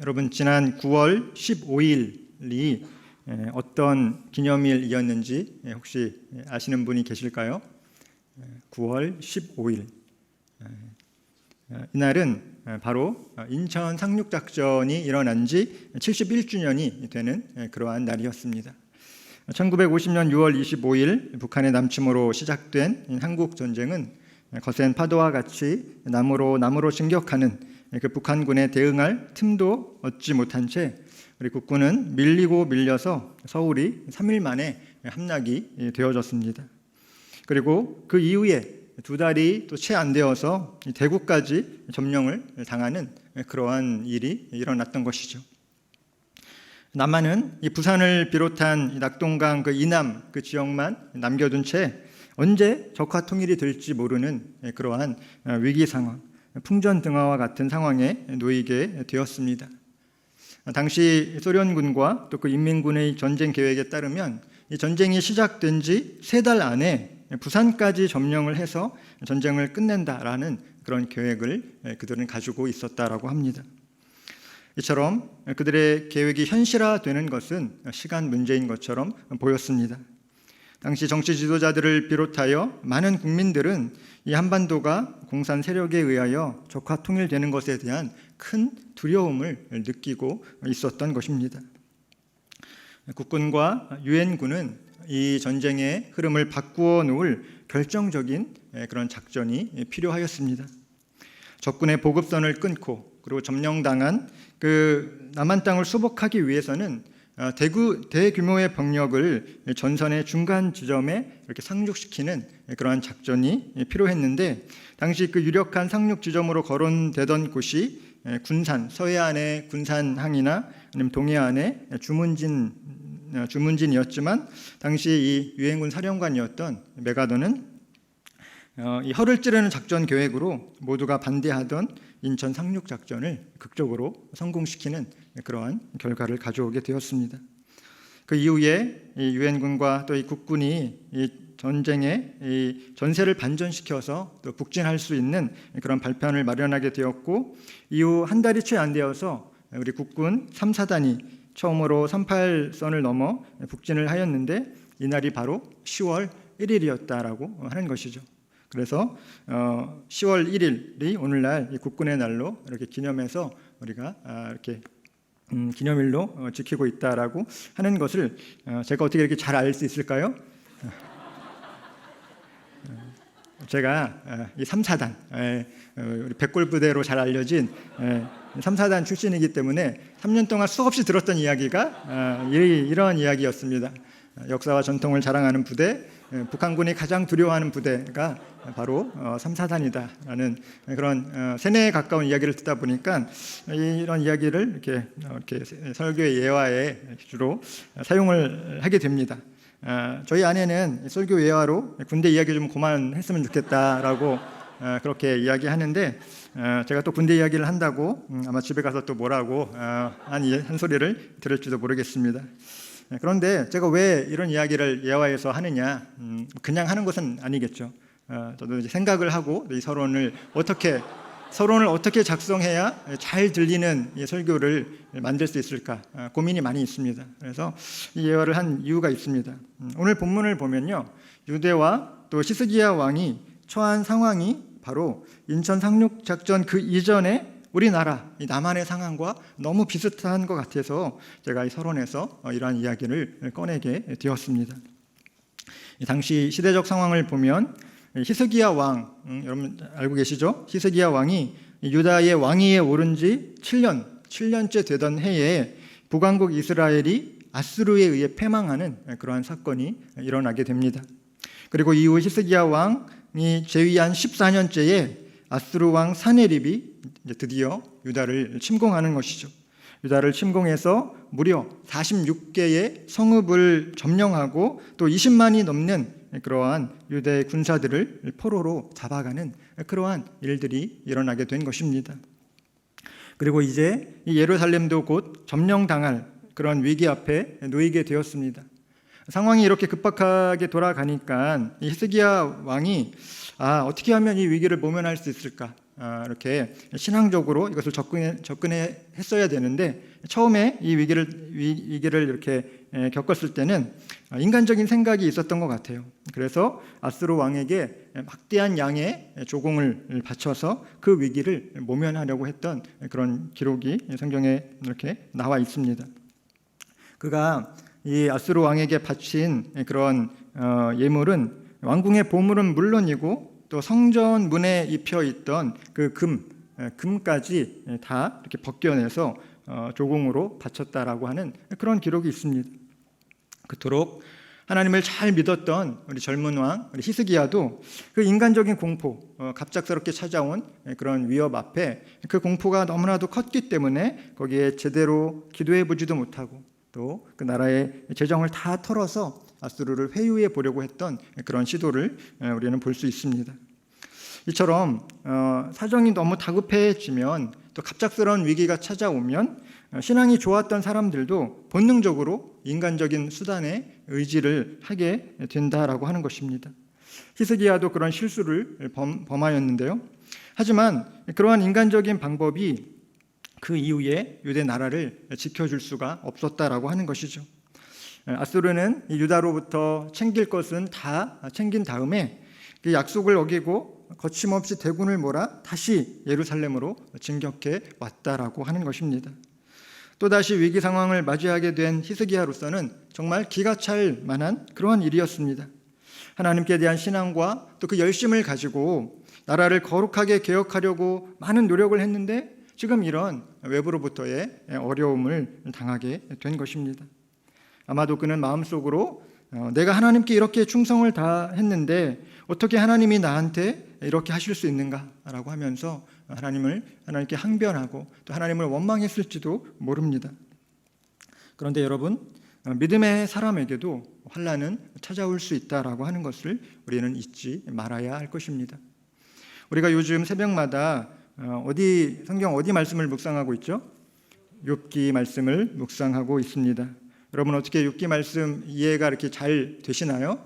여러분 지난 9월 15일이 어떤 기념일이었는지 혹시 아시는 분이 계실까요? 9월 15일 이날은 바로 인천 상륙작전이 일어난 지 71주년이 되는 그러한 날이었습니다. 1950년 6월 25일 북한의 남침으로 시작된 한국전쟁은 거센 파도와 같이 남으로 진격하는 그 북한군에 대응할 틈도 얻지 못한 채 우리 국군은 밀려서 서울이 3일 만에 함락이 되어졌습니다. 그리고 그 이후에 2달이 또 채 안 되어서 대구까지 점령을 당하는 그러한 일이 일어났던 것이죠. 남한은 이 부산을 비롯한 낙동강 그 이남 그 지역만 남겨둔 채 언제 적화 통일이 될지 모르는 그러한 위기 상황, 풍전등화와 같은 상황에 놓이게 되었습니다. 당시 소련군과 또 그 인민군의 전쟁 계획에 따르면 이 전쟁이 시작된 지 3달 안에 부산까지 점령을 해서 전쟁을 끝낸다라는 그런 계획을 그들은 가지고 있었다라고 합니다. 이처럼 그들의 계획이 현실화되는 것은 시간 문제인 것처럼 보였습니다. 당시 정치 지도자들을 비롯하여 많은 국민들은 이 한반도가 공산 세력에 의하여 적화 통일되는 것에 대한 큰 두려움을 느끼고 있었던 것입니다. 국군과 유엔군은 이 전쟁의 흐름을 바꾸어 놓을 결정적인 그런 작전이 필요하였습니다. 적군의 보급선을 끊고 그리고 점령당한 그 남한 땅을 수복하기 위해서는 대규모의 병력을 전선의 중간 지점에 이렇게 상륙시키는 그러한 작전이 필요했는데 당시 그 유력한 상륙 지점으로 거론되던 곳이 군산, 서해안의 군산항이나 아니면 동해안의 주문진이었지만 당시 이 유엔군 사령관이었던 메가더는 이 허를 찌르는 작전 계획으로 모두가 반대하던 인천 상륙 작전을 극적으로 성공시키는 그러한 결과를 가져오게 되었습니다. 그 이후에 이 유엔군과 또 이 국군이 이 전쟁에 이 전세를 반전시켜서 또 북진할 수 있는 그런 발판을 마련하게 되었고 이후 한 달이 채 안 되어서 우리 국군 3, 4단이 처음으로 38선을 넘어 북진을 하였는데 이날이 바로 10월 1일이었다라고 하는 것이죠. 그래서 10월 1일이 오늘날 이 국군의 날로 이렇게 기념해서 우리가 이렇게 기념일로 지키고 있다라고 하는 것을 제가 어떻게 이렇게 잘 알 수 있을까요? 제가 이 3사단 우리 백골부대로 잘 알려진 3사단 출신이기 때문에 3년 동안 수없이 들었던 이야기가 이러한 이야기였습니다. 역사와 전통을 자랑하는 부대, 북한군이 가장 두려워하는 부대가 바로 3사단이다라는 그런 세뇌에 가까운 이야기를 듣다 보니까 이런 이야기를 이렇게 설교의 예화에 주로 사용을 하게 됩니다. 저희 아내는 설교 예화로 군대 이야기 좀 그만했으면 좋겠다라고 그렇게 이야기하는데 제가 또 군대 이야기를 한다고 아마 집에 가서 또 뭐라고 한 소리를 들을지도 모르겠습니다. 그런데 제가 왜 이런 이야기를 예화에서 하느냐, 그냥 하는 것은 아니겠죠. 저도 이제 생각을 하고 이 서론을 어떻게 작성해야 잘 들리는 이 설교를 만들 수 있을까 고민이 많이 있습니다. 그래서 이 예화를 한 이유가 있습니다. 오늘 본문을 보면요, 유대와 또 히스기야 왕이 처한 상황이 바로 인천 상륙 작전 그 이전에 우리나라 이 남한의 상황과 너무 비슷한 것 같아서 제가 이 서론에서 이러한 이야기를 꺼내게 되었습니다. 당시 시대적 상황을 보면 히스기야 왕, 여러분 알고 계시죠? 히스기야 왕이 유다의 왕위에 오른 지 7년째 되던 해에 북왕국 이스라엘이 아수르에 의해 패망하는 그러한 사건이 일어나게 됩니다. 그리고 이후 히스기야 왕이 재위한 14년째에 아수르 왕 사네립이 드디어 유다를 침공하는 것이죠. 유다를 침공해서 무려 46개의 성읍을 점령하고 또 20만이 넘는 그러한 유대의 군사들을 포로로 잡아가는 그러한 일들이 일어나게 된 것입니다. 그리고 이제 이 예루살렘도 곧 점령당할 그런 위기 앞에 놓이게 되었습니다. 상황이 이렇게 급박하게 돌아가니까 이 히스기야 왕이 어떻게 하면 이 위기를 모면할 수 있을까? 이렇게 신앙적으로 이것을 접근해 했어야 되는데 처음에 이 위기를 이렇게 겪었을 때는 인간적인 생각이 있었던 것 같아요. 그래서 아수르 왕에게 막대한 양의 조공을 바쳐서 그 위기를 모면하려고 했던 그런 기록이 성경에 이렇게 나와 있습니다. 그가 이 아수르 왕에게 바친 그런 예물은 왕궁의 보물은 물론이고 또 성전 문에 입혀 있던 그 금까지 다 이렇게 벗겨내서 조공으로 바쳤다라고 하는 그런 기록이 있습니다. 그토록 하나님을 잘 믿었던 우리 젊은 왕 우리 히스기야도 그 인간적인 공포, 갑작스럽게 찾아온 그런 위협 앞에 그 공포가 너무나도 컸기 때문에 거기에 제대로 기도해 보지도 못하고 또 그 나라의 재정을 다 털어서 아수르를 회유해 보려고 했던 그런 시도를 우리는 볼 수 있습니다. 이처럼 사정이 너무 다급해지면 또 갑작스러운 위기가 찾아오면 신앙이 좋았던 사람들도 본능적으로 인간적인 수단에 의지를 하게 된다라고 하는 것입니다. 히스기야도 그런 실수를 범하였는데요. 하지만 그러한 인간적인 방법이 그 이후에 유대 나라를 지켜줄 수가 없었다라고 하는 것이죠. 아수르는 유다로부터 챙길 것은 다 챙긴 다음에 그 약속을 어기고 거침없이 대군을 몰아 다시 예루살렘으로 진격해 왔다라고 하는 것입니다. 또다시 위기 상황을 맞이하게 된 히스기야로서는 정말 기가 찰 만한 그러한 일이었습니다. 하나님께 대한 신앙과 또 그 열심을 가지고 나라를 거룩하게 개혁하려고 많은 노력을 했는데 지금 이런 외부로부터의 어려움을 당하게 된 것입니다. 아마도 그는 마음속으로 내가 하나님께 이렇게 충성을 다했는데 어떻게 하나님이 나한테 이렇게 하실 수 있는가라고 하면서 하나님께 항변하고 또 하나님을 원망했을지도 모릅니다. 그런데 여러분, 믿음의 사람에게도 환난은 찾아올 수 있다라고 하는 것을 우리는 잊지 말아야 할 것입니다. 우리가 요즘 새벽마다 성경 어디 말씀을 묵상하고 있죠? 욥기 말씀을 묵상하고 있습니다. 여러분 어떻게 욥기 말씀 이해가 이렇게 잘 되시나요?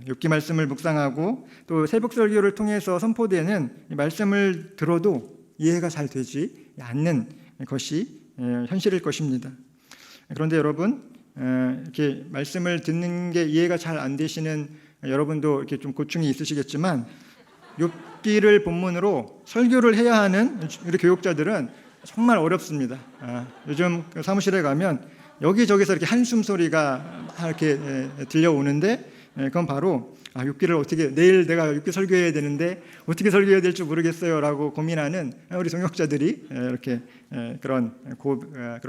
욥기 말씀을 묵상하고 또 새벽 설교를 통해서 선포되는 이 말씀을 들어도 이해가 잘 되지 않는 것이 현실일 것입니다. 그런데 여러분 이렇게 말씀을 듣는 게 이해가 잘 안 되시는 여러분도 이렇게 좀 고충이 있으시겠지만 욥기를 본문으로 설교를 해야 하는 우리 교육자들은 정말 어렵습니다. 요즘 사무실에 가면 여기저기서 이렇게 한숨 소리가 이렇게 들려오는데 그건 바로 욥기를 어떻게 내일 내가 욥기 설교해야 되는데 어떻게 설교해야 될지 모르겠어요라고 고민하는 우리 동역자들이 이렇게 그런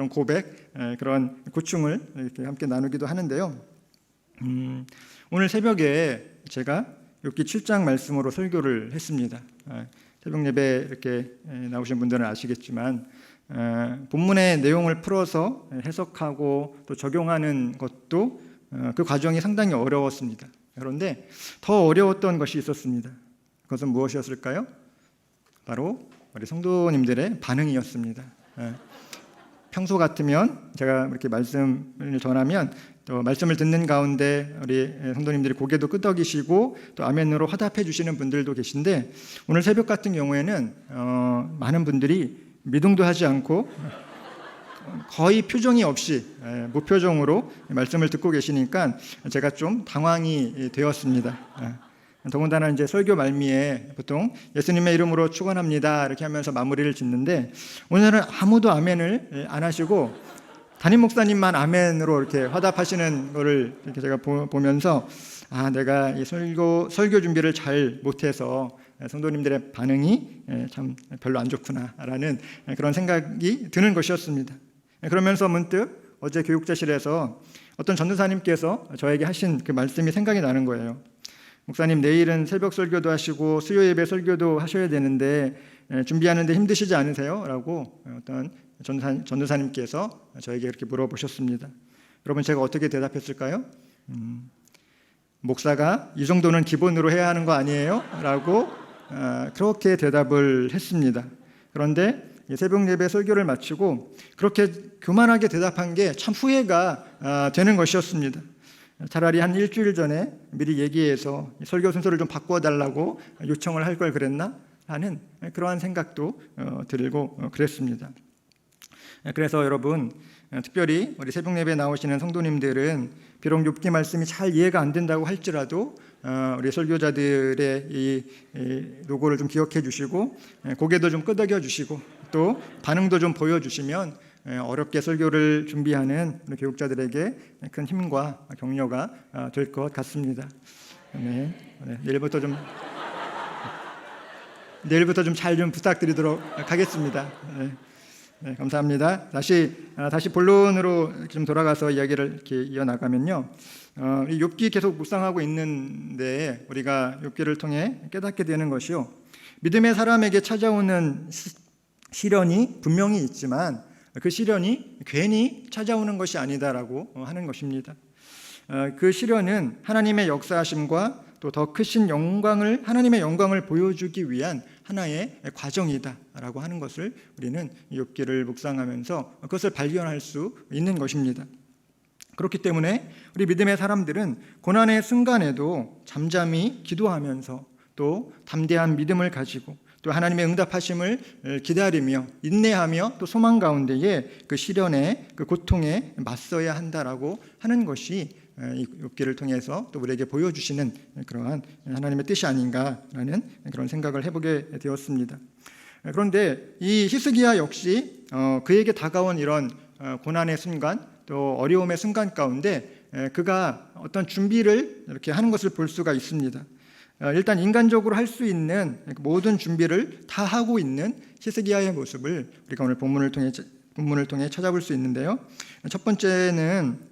고백, 그런 고충을 이렇게 함께 나누기도 하는데요. 오늘 새벽에 제가 욥기 7장 말씀으로 설교를 했습니다. 새벽 예배 이렇게 나오신 분들은 아시겠지만 본문의 내용을 풀어서 해석하고 또 적용하는 것도 그 과정이 상당히 어려웠습니다. 그런데 더 어려웠던 것이 있었습니다. 그것은 무엇이었을까요? 바로 우리 성도님들의 반응이었습니다. 평소 같으면 제가 이렇게 말씀을 전하면 또 말씀을 듣는 가운데 우리 성도님들이 고개도 끄덕이시고 또 아멘으로 화답해 주시는 분들도 계신데 오늘 새벽 같은 경우에는 많은 분들이 미동도 하지 않고 거의 표정이 없이 무표정으로 말씀을 듣고 계시니까 제가 좀 당황이 되었습니다. 더군다나 이제 설교 말미에 보통 예수님의 이름으로 축원합니다 이렇게 하면서 마무리를 짓는데 오늘은 아무도 아멘을 안 하시고 담임 목사님만 아멘으로 이렇게 화답하시는 거를 이렇게 제가 보면서 내가 이 설교 준비를 잘 못해서 성도님들의 반응이 참 별로 안 좋구나라는 그런 생각이 드는 것이었습니다. 그러면서 문득 어제 교육자실에서 어떤 전도사님께서 저에게 하신 그 말씀이 생각이 나는 거예요. 목사님 내일은 새벽 설교도 하시고 수요 예배 설교도 하셔야 되는데 준비하는데 힘드시지 않으세요? 라고 어떤 전도사님께서 저에게 그렇게 물어보셨습니다. 여러분 제가 어떻게 대답했을까요? 목사가 이 정도는 기본으로 해야 하는 거 아니에요? 라고 그렇게 대답을 했습니다. 그런데 새벽 예배 설교를 마치고 그렇게 교만하게 대답한 게 참 후회가 되는 것이었습니다. 차라리 한 일주일 전에 미리 얘기해서 설교 순서를 좀 바꿔달라고 요청을 할 걸 그랬나 하는 그러한 생각도 들고 그랬습니다. 그래서 여러분, 특별히 우리 새벽 예배 나오시는 성도님들은 비록 욥기 말씀이 잘 이해가 안 된다고 할지라도 우리 설교자들의 이 노고를 좀 기억해 주시고 고개도 좀 끄덕여 주시고 또 반응도 좀 보여주시면 어렵게 설교를 준비하는 우리 교육자들에게 큰 힘과 격려가 될 것 같습니다. 네, 내일부터 좀 잘 좀 부탁드리도록 하겠습니다. 네, 감사합니다. 다시 본론으로 좀 돌아가서 이야기를 이렇게 이어나가면요. 이 욥기 계속 묵상하고 있는데 우리가 욥기를 통해 깨닫게 되는 것이요. 믿음의 사람에게 찾아오는 시련이 분명히 있지만 그 시련이 괜히 찾아오는 것이 아니다라고 하는 것입니다. 그 시련은 하나님의 역사하심과 또 더 크신 하나님의 영광을 보여주기 위한 하나의 과정이다라고 하는 것을 우리는 욥기를 묵상하면서 그것을 발견할 수 있는 것입니다. 그렇기 때문에 우리 믿음의 사람들은 고난의 순간에도 잠잠히 기도하면서 또 담대한 믿음을 가지고 또 하나님의 응답하심을 기다리며 인내하며 또 소망 가운데에 그 시련에 그 고통에 맞서야 한다라고 하는 것이 이 욥기를 통해서 또 우리에게 보여주시는 그러한 하나님의 뜻이 아닌가라는 그런 생각을 해보게 되었습니다. 그런데 이 히스기야 역시 그에게 다가온 이런 고난의 순간 또 어려움의 순간 가운데 그가 어떤 준비를 이렇게 하는 것을 볼 수가 있습니다. 일단 인간적으로 할 수 있는 모든 준비를 다 하고 있는 히스기야의 모습을 우리가 오늘 본문을 통해 찾아볼 수 있는데요. 첫 번째는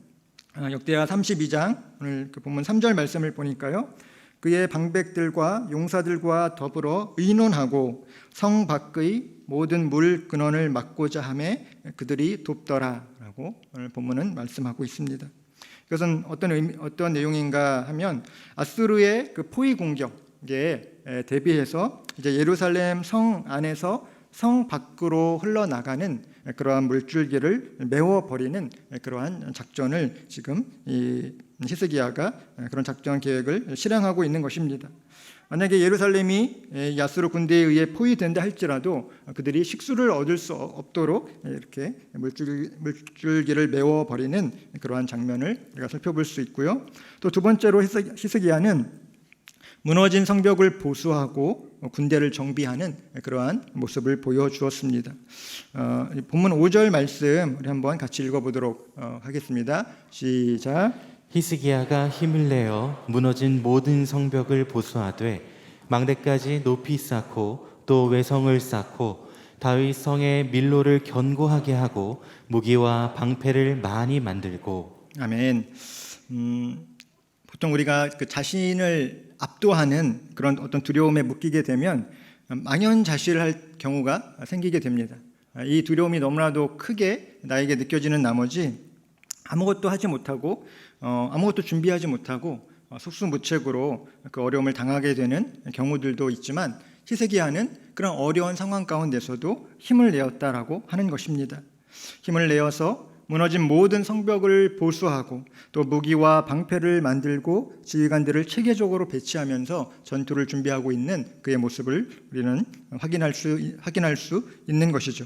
역대하 32장 오늘 그 본문 3절 말씀을 보니까요. 그의 방백들과 용사들과 더불어 의논하고 성 밖의 모든 물 근원을 막고자 하매 그들이 돕더라라고 오늘 본문은 말씀하고 있습니다. 이것은 어떤 내용인가 하면 아수르의 그 포위 공격에 대비해서 이제 예루살렘 성 안에서 성 밖으로 흘러나가는 그러한 물줄기를 메워버리는 그러한 작전을 지금 이 히스기야가 그런 작전 계획을 실행하고 있는 것입니다. 만약에 예루살렘이 아수르 군대에 의해 포위된다 할지라도 그들이 식수를 얻을 수 없도록 이렇게 물줄기를 메워버리는 그러한 장면을 우리가 살펴볼 수 있고요. 또 두 번째로 히스기야는 무너진 성벽을 보수하고 군대를 정비하는 그러한 모습을 보여주었습니다. 본문 5절 말씀 우리 한번 같이 읽어보도록 하겠습니다. 시작. 히스기야가 힘을 내어 무너진 모든 성벽을 보수하되 망대까지 높이 쌓고 또 외성을 쌓고 다윗 성의 밀로를 견고하게 하고 무기와 방패를 많이 만들고. 아멘. 보통 우리가 그 자신을 압도하는 그런 어떤 두려움에 묶이게 되면 망연자실할 경우가 생기게 됩니다. 이 두려움이 너무나도 크게 나에게 느껴지는 나머지 아무것도 하지 못하고 아무것도 준비하지 못하고 속수무책으로 그 어려움을 당하게 되는 경우들도 있지만 히스기야는 그런 어려운 상황 가운데서도 힘을 내었다라고 하는 것입니다. 힘을 내어서 무너진 모든 성벽을 보수하고 또 무기와 방패를 만들고 지휘관들을 체계적으로 배치하면서 전투를 준비하고 있는 그의 모습을 우리는 확인할 수 있는 것이죠.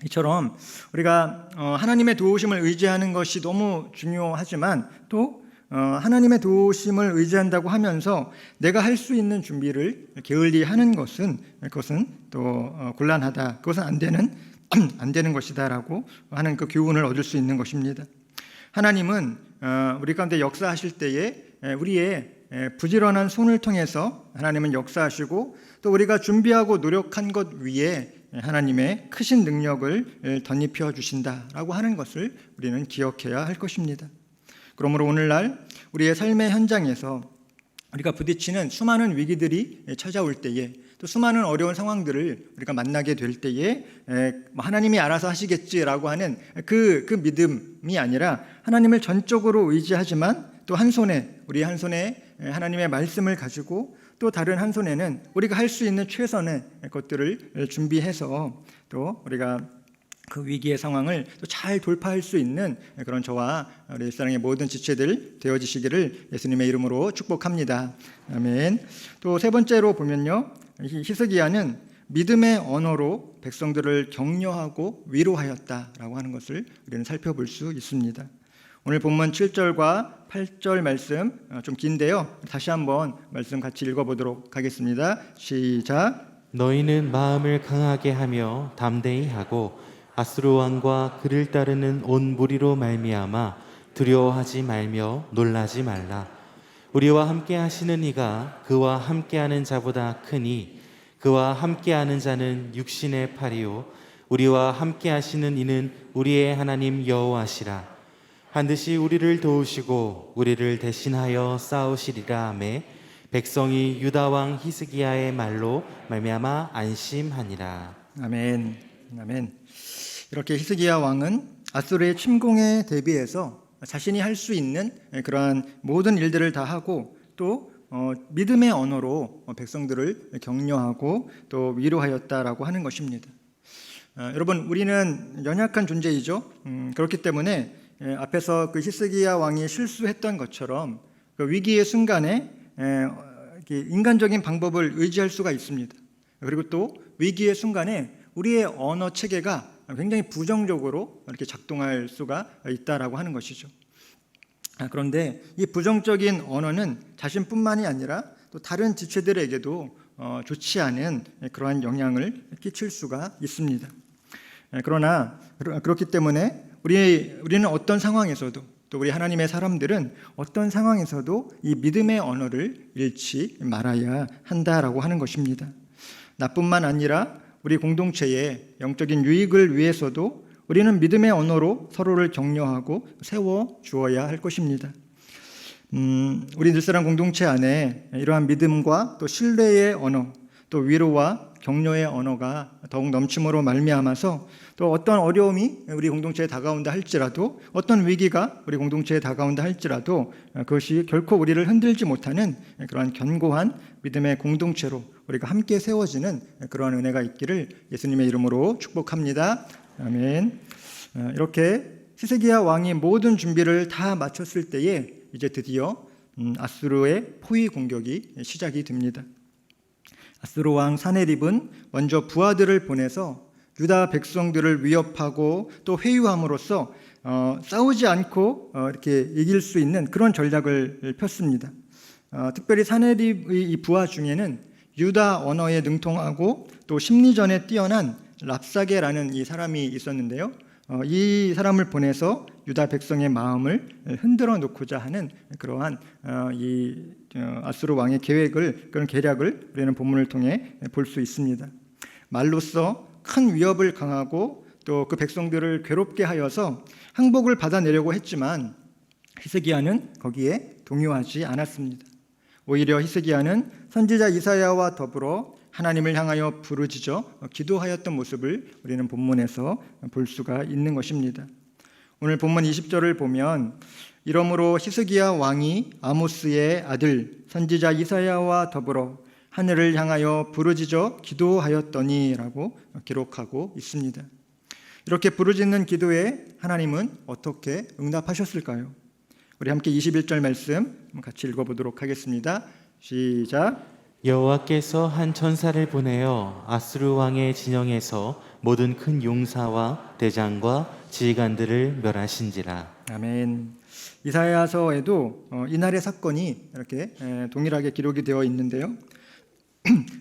이처럼 우리가 하나님의 도우심을 의지하는 것이 너무 중요하지만 또 하나님의 도우심을 의지한다고 하면서 내가 할 수 있는 준비를 게을리하는 그것은 또 곤란하다. 그것은 안 되는 것이다라고 하는 그 교훈을 얻을 수 있는 것입니다. 하나님은 우리 가운데 역사하실 때에 우리의 부지런한 손을 통해서 하나님은 역사하시고 또 우리가 준비하고 노력한 것 위에 하나님의 크신 능력을 덧입혀 주신다라고 하는 것을 우리는 기억해야 할 것입니다. 그러므로 오늘날 우리의 삶의 현장에서 우리가 부딪히는 수많은 위기들이 찾아올 때에 또 수많은 어려운 상황들을 우리가 만나게 될 때에 하나님이 알아서 하시겠지라고 하는 그 믿음이 아니라 하나님을 전적으로 의지하지만 또 우리 한 손에 하나님의 말씀을 가지고 또 다른 한 손에는 우리가 할 수 있는 최선의 것들을 준비해서 또 우리가 그 위기의 상황을 또 잘 돌파할 수 있는 그런 저와 우리 일사랑의 모든 지체들 되어지시기를 예수님의 이름으로 축복합니다. 아멘. 또 세 번째로 보면요, 히스기야는 믿음의 언어로 백성들을 격려하고 위로하였다라고 하는 것을 우리는 살펴볼 수 있습니다. 오늘 본문 7절과 8절 말씀 좀 긴데요, 다시 한번 말씀 같이 읽어보도록 하겠습니다. 시작. 너희는 마음을 강하게 하며 담대히 하고 아수르 왕과 그를 따르는 온 무리로 말미암아 두려워하지 말며 놀라지 말라. 우리와 함께 하시는 이가 그와 함께하는 자보다 크니 그와 함께하는 자는 육신의 팔이요 우리와 함께 하시는 이는 우리의 하나님 여호와시라. 반드시 우리를 도우시고 우리를 대신하여 싸우시리라 하매 백성이 유다 왕 히스기야의 말로 말미암아 안심하니라. 아멘. 아멘. 이렇게 히스기야 왕은 아수르의 침공에 대비해서 자신이 할 수 있는 그러한 모든 일들을 다 하고 또 믿음의 언어로 백성들을 격려하고 또 위로하였다라고 하는 것입니다. 여러분, 우리는 연약한 존재이죠. 그렇기 때문에 앞에서 그 히스기야 왕이 실수했던 것처럼 그 위기의 순간에 인간적인 방법을 의지할 수가 있습니다. 그리고 또 위기의 순간에 우리의 언어 체계가 굉장히 부정적으로 이렇게 작동할 수가 있다라고 하는 것이죠. 그런데 이 부정적인 언어는 자신뿐만이 아니라 또 다른 지체들에게도 좋지 않은 그러한 영향을 끼칠 수가 있습니다. 그러나 그렇기 때문에 우리는 어떤 상황에서도 또 우리 하나님의 사람들은 어떤 상황에서도 이 믿음의 언어를 잃지 말아야 한다라고 하는 것입니다. 나뿐만 아니라 우리 공동체의 영적인 유익을 위해서도 우리는 믿음의 언어로 서로를 격려하고 세워 주어야 할 것입니다. 우리 늘사랑 공동체 안에 이러한 믿음과 또 신뢰의 언어, 또 위로와 격려의 언어가 더욱 넘침으로 말미암아서 또 어떤 어려움이 우리 공동체에 다가온다 할지라도 어떤 위기가 우리 공동체에 다가온다 할지라도 그것이 결코 우리를 흔들지 못하는 그러한 견고한 믿음의 공동체로 우리가 함께 세워지는 그러한 은혜가 있기를 예수님의 이름으로 축복합니다. 아멘. 이렇게 히스기야 왕이 모든 준비를 다 마쳤을 때에 이제 드디어 아수르의 포위 공격이 시작이 됩니다. 아수르 왕 사네립은 먼저 부하들을 보내서 유다 백성들을 위협하고 또 회유함으로써 싸우지 않고 이렇게 이길 수 있는 그런 전략을 폈습니다. 특별히 사네립의 이 부하 중에는 유다 언어에 능통하고 또 심리전에 뛰어난 랍사게라는 이 사람이 있었는데요. 이 사람을 보내서 유다 백성의 마음을 흔들어 놓고자 하는 그러한 이 아수르 왕의 계획을, 그런 계략을 우리는 본문을 통해 볼 수 있습니다. 말로써 큰 위협을 강하고 또 그 백성들을 괴롭게 하여서 항복을 받아내려고 했지만 히스기야는 거기에 동요하지 않았습니다. 오히려 히스기야는 선지자 이사야와 더불어 하나님을 향하여 부르짖어 기도하였던 모습을 우리는 본문에서 볼 수가 있는 것입니다. 오늘 본문 20절을 보면 이러므로 히스기야 왕이 아모스의 아들 선지자 이사야와 더불어 하늘을 향하여 부르짖어 기도하였더니라고 기록하고 있습니다. 이렇게 부르짖는 기도에 하나님은 어떻게 응답하셨을까요? 우리 함께 21절 말씀 같이 읽어보도록 하겠습니다. 시작. 여호와께서 한 천사를 보내어 아수르 왕의 진영에서 모든 큰 용사와 대장과 지휘관들을 멸하신지라. 아멘. 이사야서에도 이날의 사건이 이렇게 동일하게 기록이 되어 있는데요.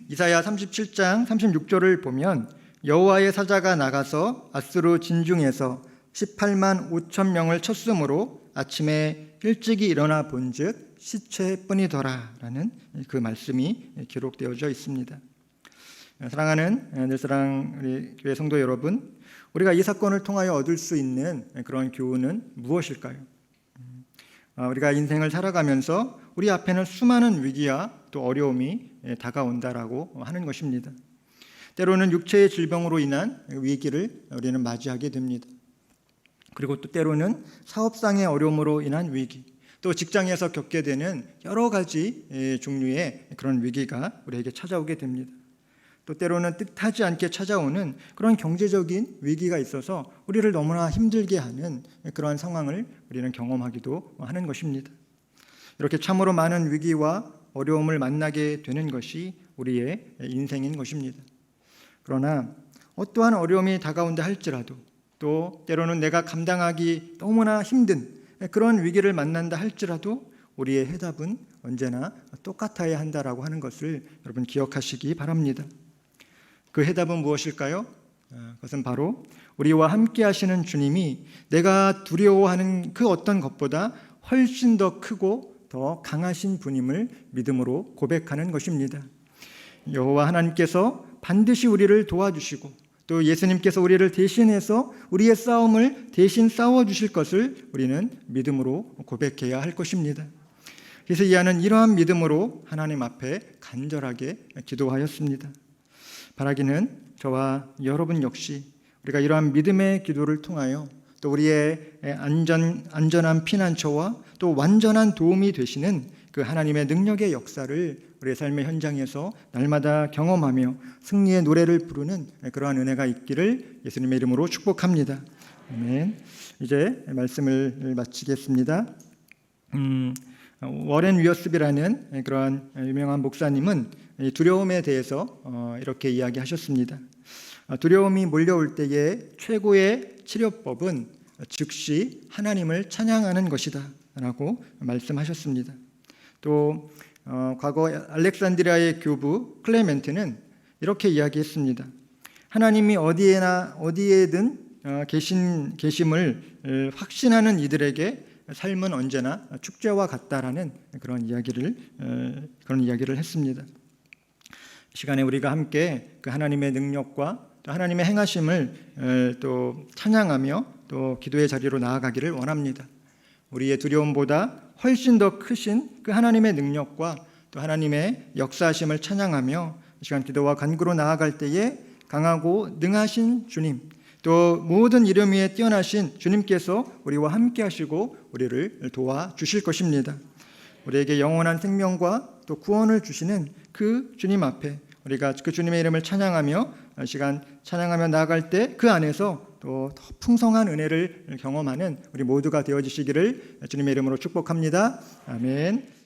이사야 37장 36절을 보면 여호와의 사자가 나가서 아수르 진중에서 18만 5천 명을 쳤으므로 아침에 일찍이 일어나 본즉 시체뿐이더라라는 그 말씀이 기록되어져 있습니다. 사랑하는 늘사랑 우리 교회 성도 여러분, 우리가 이 사건을 통하여 얻을 수 있는 그런 교훈은 무엇일까요? 우리가 인생을 살아가면서 우리 앞에는 수많은 위기와 또 어려움이 다가온다라고 하는 것입니다. 때로는 육체의 질병으로 인한 위기를 우리는 맞이하게 됩니다. 그리고 또 때로는 사업상의 어려움으로 인한 위기, 또 직장에서 겪게 되는 여러 가지 종류의 그런 위기가 우리에게 찾아오게 됩니다. 또 때로는 뜻하지 않게 찾아오는 그런 경제적인 위기가 있어서 우리를 너무나 힘들게 하는 그러한 상황을 우리는 경험하기도 하는 것입니다. 이렇게 참으로 많은 위기와 어려움을 만나게 되는 것이 우리의 인생인 것입니다. 그러나 어떠한 어려움이 다가온다 할지라도 또 때로는 내가 감당하기 너무나 힘든 그런 위기를 만난다 할지라도 우리의 해답은 언제나 똑같아야 한다라고 하는 것을 여러분 기억하시기 바랍니다. 그 해답은 무엇일까요? 그것은 바로 우리와 함께 하시는 주님이 내가 두려워하는 그 어떤 것보다 훨씬 더 크고 더 강하신 분임을 믿음으로 고백하는 것입니다. 여호와 하나님께서 반드시 우리를 도와주시고 또 예수님께서 우리를 대신해서 우리의 싸움을 대신 싸워주실 것을 우리는 믿음으로 고백해야 할 것입니다. 그래서 이하는 이러한 믿음으로 하나님 앞에 간절하게 기도하였습니다. 바라기는 저와 여러분 역시 우리가 이러한 믿음의 기도를 통하여 또 우리의 안전한 피난처와 또 완전한 도움이 되시는 그 하나님의 능력의 역사를 우리의 삶의 현장에서 날마다 경험하며 승리의 노래를 부르는 그러한 은혜가 있기를 예수님의 이름으로 축복합니다. 아멘. 이제 말씀을 마치겠습니다. 워렌 위어스비라는 그러한 유명한 목사님은 두려움에 대해서 이렇게 이야기하셨습니다. 두려움이 몰려올 때의 최고의 치료법은 즉시 하나님을 찬양하는 것이다 라고 말씀하셨습니다. 또 과거 알렉산드리아의 교부 클레멘트는 이렇게 이야기했습니다. 하나님이 어디에든 계심을 확신하는 이들에게 삶은 언제나 축제와 같다라는 그런 이야기를 했습니다. 이 시간에 우리가 함께 그 하나님의 능력과 또 하나님의 행하심을 또 찬양하며 또 기도의 자리로 나아가기를 원합니다. 우리의 두려움보다 훨씬 더 크신 그 하나님의 능력과 또 하나님의 역사하심을 찬양하며 이 시간 기도와 간구로 나아갈 때에 강하고 능하신 주님, 또 모든 이름 위에 뛰어나신 주님께서 우리와 함께 하시고 우리를 도와주실 것입니다. 우리에게 영원한 생명과 또 구원을 주시는 그 주님 앞에 우리가 그 주님의 이름을 찬양하며 시간 찬양하며 나아갈 때 그 안에서 또 더 풍성한 은혜를 경험하는 우리 모두가 되어지시기를 주님의 이름으로 축복합니다. 아멘.